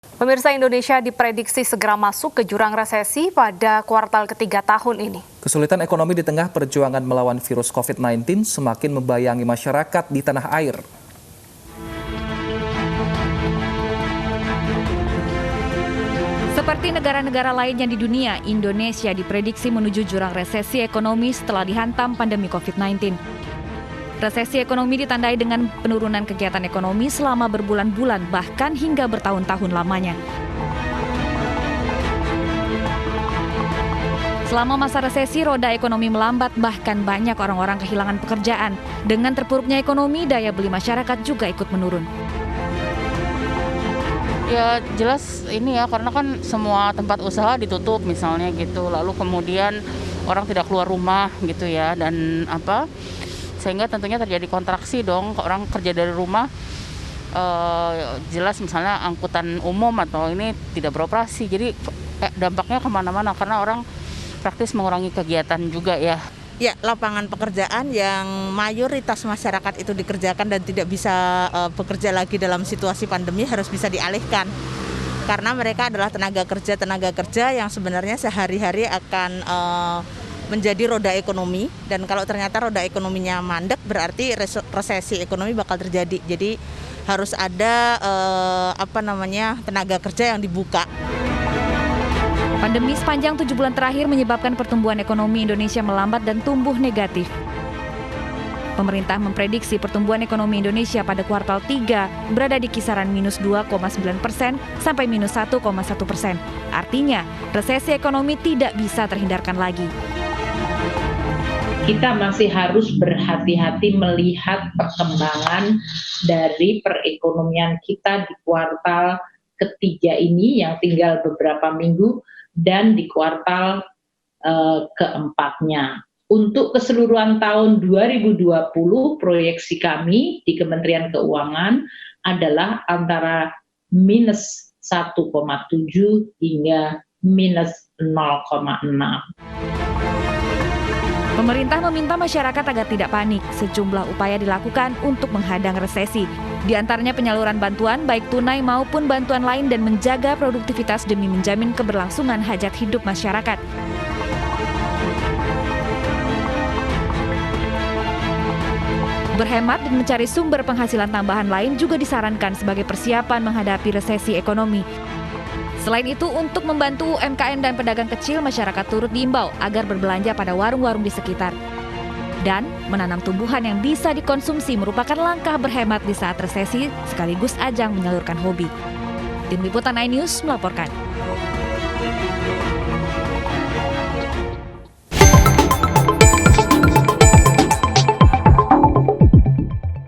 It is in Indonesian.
Pemirsa, Indonesia diprediksi segera masuk ke jurang resesi pada kuartal ketiga tahun ini. Kesulitan ekonomi di tengah perjuangan melawan virus COVID-19 semakin membayangi masyarakat di tanah air. Seperti negara-negara lainnya di dunia, Indonesia diprediksi menuju jurang resesi ekonomi setelah dihantam pandemi COVID-19. Resesi ekonomi ditandai dengan penurunan kegiatan ekonomi selama berbulan-bulan, bahkan hingga bertahun-tahun lamanya. Selama masa resesi, roda ekonomi melambat, bahkan banyak orang-orang kehilangan pekerjaan. Dengan terpuruknya ekonomi, daya beli masyarakat juga ikut menurun. Ya jelas ini ya, karena kan semua tempat usaha ditutup misalnya gitu. Lalu kemudian orang tidak keluar rumah gitu ya, dan sehingga tentunya terjadi kontraksi dong, orang kerja dari rumah, jelas misalnya angkutan umum atau ini tidak beroperasi, jadi dampaknya kemana-mana karena orang praktis mengurangi kegiatan juga ya. Ya, lapangan pekerjaan yang mayoritas masyarakat itu dikerjakan dan tidak bisa bekerja lagi dalam situasi pandemi harus bisa dialihkan. Karena mereka adalah tenaga kerja yang sebenarnya sehari-hari akan menjadi roda ekonomi, dan kalau ternyata roda ekonominya mandek berarti resesi ekonomi bakal terjadi. Jadi harus ada tenaga kerja yang dibuka. Pandemi sepanjang 7 bulan terakhir menyebabkan pertumbuhan ekonomi Indonesia melambat dan tumbuh negatif. Pemerintah memprediksi pertumbuhan ekonomi Indonesia pada kuartal 3 berada di kisaran minus 2,9% sampai minus 1,1%. Artinya, resesi ekonomi tidak bisa terhindarkan lagi. Kita masih harus berhati-hati melihat perkembangan dari perekonomian kita di kuartal ketiga ini yang tinggal beberapa minggu dan di kuartal keempatnya. Untuk keseluruhan tahun 2020, proyeksi kami di Kementerian Keuangan adalah antara minus 1,7 hingga minus 0,6. Pemerintah meminta masyarakat agar tidak panik. Sejumlah upaya dilakukan untuk menghadang resesi. Di antaranya penyaluran bantuan baik tunai maupun bantuan lain dan menjaga produktivitas demi menjamin keberlangsungan hajat hidup masyarakat. Berhemat dan mencari sumber penghasilan tambahan lain juga disarankan sebagai persiapan menghadapi resesi ekonomi. Selain itu, untuk membantu UMKM dan pedagang kecil, masyarakat turut diimbau agar berbelanja pada warung-warung di sekitar. Dan menanam tumbuhan yang bisa dikonsumsi merupakan langkah berhemat di saat resesi sekaligus ajang menyalurkan hobi. Tim Liputan iNews melaporkan.